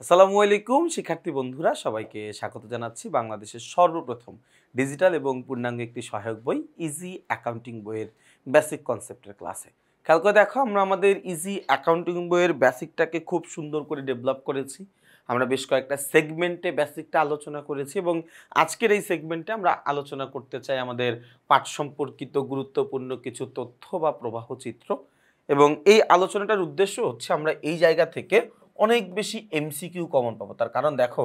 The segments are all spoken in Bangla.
আসসালামু আলাইকুম শিক্ষার্থী বন্ধুরা, সবাইকে স্বাগত জানাচ্ছি বাংলাদেশের সর্বপ্রথম ডিজিটাল এবং পূর্ণাঙ্গ একটি সহায়ক বই ইজি অ্যাকাউন্টিং বইয়ের বেসিক কনসেপ্টের ক্লাসে। খেয়াল করে দেখো, আমরা আমাদের ইজি অ্যাকাউন্টিং বইয়ের বেসিকটাকে খুব সুন্দর করে ডেভেলপ করেছি। আমরা বেশ কয়েকটা সেগমেন্টে বেসিকটা আলোচনা করেছি এবং আজকের এই সেগমেন্টে আমরা আলোচনা করতে চাই আমাদের পাঠ সম্পর্কিত গুরুত্বপূর্ণ কিছু তথ্য বা প্রবাহ চিত্র। এবং এই আলোচনাটার উদ্দেশ্য হচ্ছে আমরা এই জায়গা থেকে অনেক বেশি এমসিকিউ কমন পাবো। তার কারণ দেখো,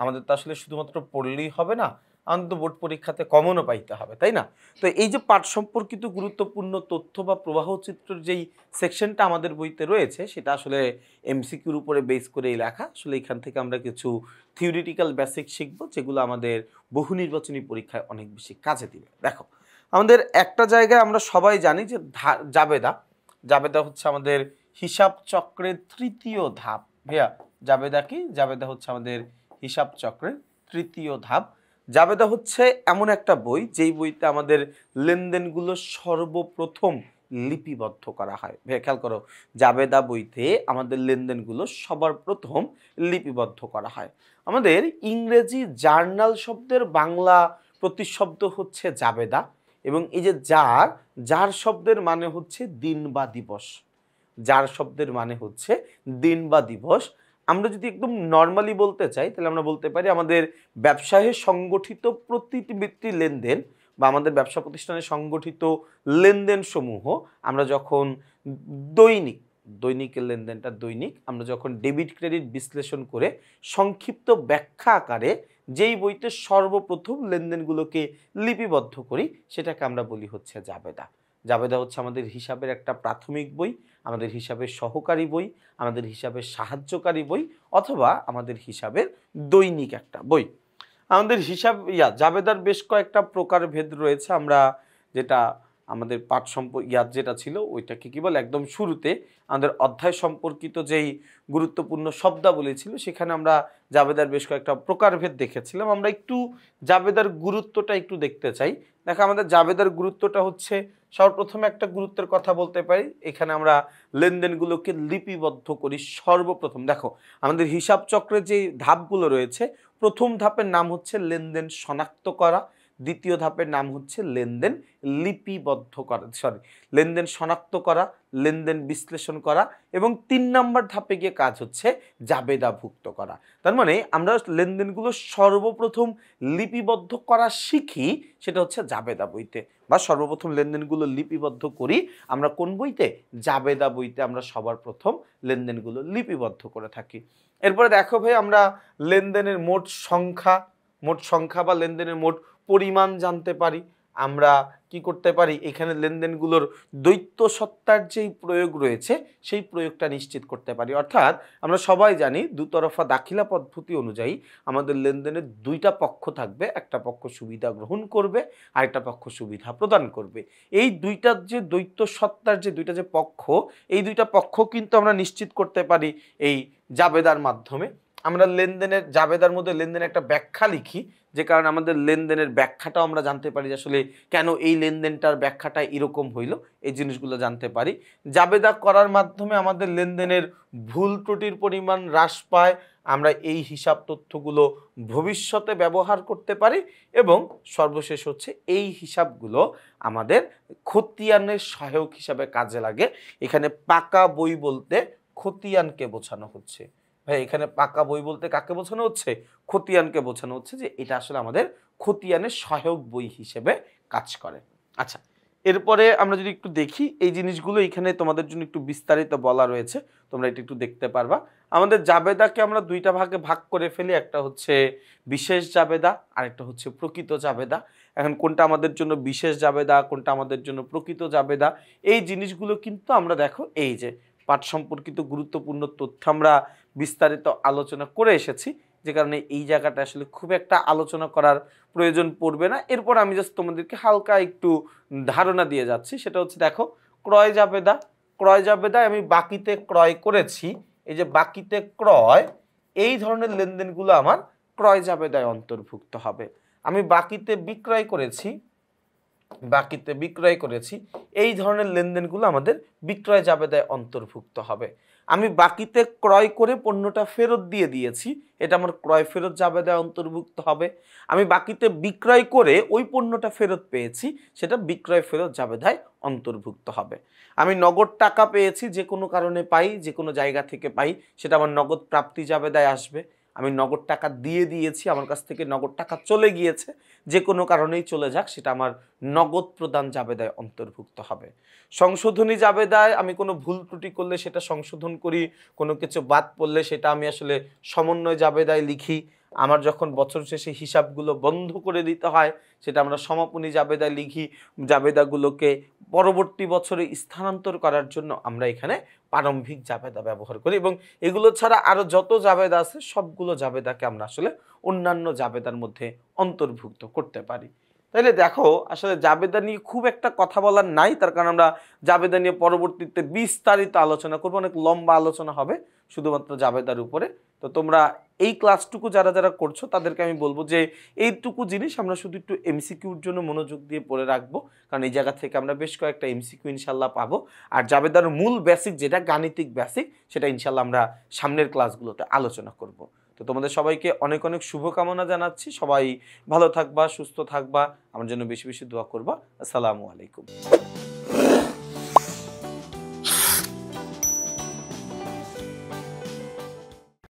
আমাদের তো আসলে শুধুমাত্র পড়লেই হবে না, আমাদের তো বোর্ড পরীক্ষাতে কমনও পাইতে হবে, তাই না? তো এই যে পাঠ সম্পর্কিত গুরুত্বপূর্ণ তথ্য বা প্রবাহ চিত্রের যেই সেকশনটা আমাদের বইতে রয়েছে, সেটা আসলে এমসিকিউর উপরে বেস করেই লেখা। আসলে এখান থেকে আমরা কিছু থিওরিটিক্যাল বেসিক শিখবো, যেগুলো আমাদের বহু নির্বাচনী পরীক্ষায় অনেক বেশি কাজে দিবে। দেখো, আমাদের একটা জায়গায় আমরা সবাই জানি যে জাবেদা জাবেদা হচ্ছে আমাদের হিসাব চক্রের তৃতীয় ধাপ। ভাইয়া, জাবেদা কি? জাবেদা হচ্ছে আমাদের হিসাব চক্রের তৃতীয় ধাপ। জাবেদা হচ্ছে এমন একটা বই, যেই বইতে আমাদের লেনদেনগুলো সর্বপ্রথম লিপিবদ্ধ করা হয়। ভাইয়া খেয়াল করো, জাবেদা বইতে আমাদের লেনদেনগুলো সবার প্রথম লিপিবদ্ধ করা হয়। আমাদের ইংরেজি জার্নাল শব্দের বাংলা প্রতিশব্দ হচ্ছে জাবেদা, এবং এই যে যার শব্দের মানে হচ্ছে দিন বা দিবস। যার শব্দের মানে হচ্ছে দিন বা দিবস। আমরা যদি একদম নর্মালি বলতে চাই, তাহলে আমরা বলতে পারি আমাদের ব্যবসায়ে সংগঠিত প্রতিটি লেনদেন বা আমাদের ব্যবসা প্রতিষ্ঠানে সংগঠিত লেনদেন সমূহ আমরা যখন দৈনিক দৈনিকের লেনদেনটা দৈনিক আমরা যখন ডেবিট ক্রেডিট বিশ্লেষণ করে সংক্ষিপ্ত ব্যাখ্যা আকারে যেই বইতে সর্বপ্রথম লেনদেনগুলোকে লিপিবদ্ধ করি, সেটাকে আমরা বলি হচ্ছে জাবেদা। জাবেদা হচ্ছে আমাদের হিসাবের একটা প্রাথমিক বই, আমাদের হিসাবের সহকারী বই, আমাদের হিসাবের সাহায্যকারী বই, অথবা আমাদের হিসাবের দৈনিক একটা বই। আমাদের হিসাব জাবেদার বেশ কয়েকটা প্রকারভেদ রয়েছে। আমরা যেটা আমাদের পাঠ যেটা ছিল ওইটাকে কি বলে, একদম শুরুতে আমাদের অধ্যায় সম্পর্কিত যেই গুরুত্বপূর্ণ শব্দাবলী ছিল, সেখানে আমরা জাবেদার বেশ কয়েকটা প্রকারভেদ দেখেছিলাম। আমরা একটু জাবেদার গুরুত্বটা একটু দেখতে চাই। দেখো, আমাদের জাবেদার গুরুত্বটা হচ্ছে, সর্বপ্রথমে একটা গুরুত্বের কথা বলতে পারি, এখানে আমরা লেনদেনগুলোকে লিপিবদ্ধ করি সর্বপ্রথম। দেখো, আমাদের হিসাব চক্রের যে ধাপগুলো রয়েছে, প্রথম ধাপের নাম হচ্ছে লেনদেন শনাক্ত করা, দ্বিতীয় ধাপের নাম হচ্ছে লেনদেন লিপিবদ্ধ করা, লেনদেন শনাক্ত করা, লেনদেন বিশ্লেষণ করা, এবং ৩ নম্বর ধাপে গিয়ে কাজ হচ্ছে জাবেদাভুক্ত করা। তার মানে আমরা লেনদেনগুলো সর্বপ্রথম লিপিবদ্ধ করা শিখি, সেটা হচ্ছে জাবেদা বইতে, বা সর্বপ্রথম লেনদেনগুলো লিপিবদ্ধ করি আমরা কোন বইতে? জাবেদা বইতে আমরা সবার প্রথম লেনদেনগুলো লিপিবদ্ধ করে থাকি। এরপরে দেখো ভাই, আমরা লেনদেনের মোট সংখ্যা বা লেনদেনের মোট পরিমাণ জানতে পারি। আমরা কি করতে পারি? এখানে লেনদেনগুলোর দ্বৈত সত্তার যেই প্রয়োগ রয়েছে, সেই প্রয়োগটা নিশ্চিত করতে পারি। অর্থাৎ আমরা সবাই জানি, দুতরফা দাখিলা পদ্ধতি অনুযায়ী আমাদের লেনদেনের দুইটা পক্ষ থাকবে। একটা পক্ষ সুবিধা গ্রহণ করবে, আরেকটা পক্ষ সুবিধা প্রদান করবে। এই দুইটার যে দ্বৈত সত্তার যে দুইটা যে পক্ষ, এই দুইটা পক্ষ কিন্তু আমরা নিশ্চিত করতে পারি এই জাবেদার মাধ্যমে। আমরা লেনদেনের জাবেদার মধ্যে লেনদেনের একটা ব্যাখ্যা লিখি, যে কারণে আমাদের লেনদেনের ব্যাখ্যাটাও আমরা জানতে পারি, যে আসলে কেন এই লেনদেনটার ব্যাখ্যাটা এরকম হইল, এই জিনিসগুলো জানতে পারি। জাবেদা করার মাধ্যমে আমাদের লেনদেনের ভুল ত্রুটির পরিমাণ হ্রাস পায়। আমরা এই হিসাব তথ্যগুলো ভবিষ্যতে ব্যবহার করতে পারি, এবং সর্বশেষ হচ্ছে এই হিসাবগুলো আমাদের খতিয়ানের সহায়ক হিসাবে কাজে লাগে। এখানে পাকা বই বলতে খতিয়ানকে বোঝানো হচ্ছে। ভাই, এখানে পাকা বই বলতে কাকে বোঝানো হচ্ছে? খতিয়ানকে বোঝানো হচ্ছে, যে এটা আসলে আমাদের খতিয়ানের সহায়ক বই হিসেবে কাজ করে। আচ্ছা, এরপরে আমরা যদি একটু দেখি, এই জিনিসগুলো এখানে তোমাদের জন্য একটু বিস্তারিত বলা রয়েছে, তোমরা এটা একটু দেখতে পারবা। আমাদের জাবেদাকে আমরা দুইটা ভাগে ভাগ করে ফেলি, একটা হচ্ছে বিশেষ জাবেদা, আর একটা হচ্ছে প্রকৃত জাবেদা। এখন কোনটা আমাদের জন্য বিশেষ জাবেদা, কোনটা আমাদের জন্য প্রকৃত জাবেদা, এই জিনিসগুলো কিন্তু আমরা দেখো এই যে পাঠ সম্পর্কিত গুরুত্বপূর্ণ তথ্য আমরা বিস্তারিত আলোচনা করে এসেছি, যে কারণে এই জায়গাটা আসলে খুব একটা আলোচনা করার প্রয়োজন পড়বে না। এরপর আমি জাস্ট তোমাদেরকে হালকা একটু ধারণা দিয়ে যাচ্ছি। সেটা হচ্ছে, দেখো, ক্রয় জাবেদায় আমি বাকিতে ক্রয় করেছি, এই যে বাকিতে ক্রয়, এই ধরনের লেনদেনগুলো আমার ক্রয় জাবেদায় অন্তর্ভুক্ত হবে। আমি বাকিতে বিক্রয় করেছি, এই ধরনের লেনদেনগুলো আমাদের বিক্রয় জাবেদায় অন্তর্ভুক্ত হবে। আমি বাকিতে ক্রয় করে পণ্যটা ফেরত দিয়ে দিয়েছি, এটা আমার ক্রয় ফেরত জাবেদায় অন্তর্ভুক্ত হবে। আমি বাকিতে বিক্রয় করে ওই পণ্যটা ফেরত পেয়েছি, সেটা বিক্রয় ফেরত জাবেদায় অন্তর্ভুক্ত হবে। আমি নগদ টাকা পেয়েছি, যে কোনো কারণে পাই, যে কোনো জায়গা থেকে পাই, সেটা আমার নগদ প্রাপ্তি জাবেদায় আসবে। আমি নগদ টাকা দিয়ে দিয়েছি, আমার কাছ থেকে নগদ টাকা চলে গিয়েছে, যে কোনো কারণেই চলে যাক, সেটা আমার নগদ প্রদান জাবেদায় অন্তর্ভুক্ত হবে। সংশোধনী জাবেদায় আমি কোনো ভুল ত্রুটি করলে সেটা সংশোধন করি, কোনো কিছু বাদ পড়লে সেটা আমি আসলে সমন্বয় জাবেদায় লিখি। আমার যখন বছর শেষে হিসাবগুলো বন্ধ করে দিতে হয়, সেটা আমরা সমাপনী জাবেদায় লিখি। জাবেদাগুলোকে পরবর্তী বছরে স্থানান্তর করার জন্য আমরা এখানে প্রারম্ভিক জাবেদা ব্যবহার করি, এবং এগুলো ছাড়া আরও যত জাবেদা আছে সবগুলো জাবেদাকে আমরা আসলে অন্যান্য জাবেদার মধ্যে অন্তর্ভুক্ত করতে পারি। তাইলে দেখো, আসলে জাবেদা নিয়ে খুব একটা কথা বলার নাই, তার কারণ আমরা জাবেদা নিয়ে পরবর্তীতে বিস্তারিত আলোচনা করবো, অনেক লম্বা আলোচনা হবে শুধুমাত্র জাবেদার উপরে। তো তোমরা এই ক্লাসটুকু যারা যারা করছো তাদেরকে আমি বলবো যে এইটুকু জিনিস আমরা শুধু একটু এমসিকিউর জন্য মনোযোগ দিয়ে পড়ে রাখবো, কারণ এই জায়গা থেকে আমরা বেশ কয়েকটা এমসিকিউ ইনশাল্লাহ পাবো। আর জাবেদার মূল বেসিক যেটা গাণিতিক বেসিক, সেটা ইনশাল্লাহ আমরা সামনের ক্লাসগুলোতে আলোচনা করব। তো তোমাদের সবাইকে অনেক অনেক শুভকামনা জানাচ্ছি। সবাই ভালো থাকবা, সুস্থ থাকবা, আমার জন্য বেশি বেশি দোয়া করবা। আসসালামু আলাইকুম।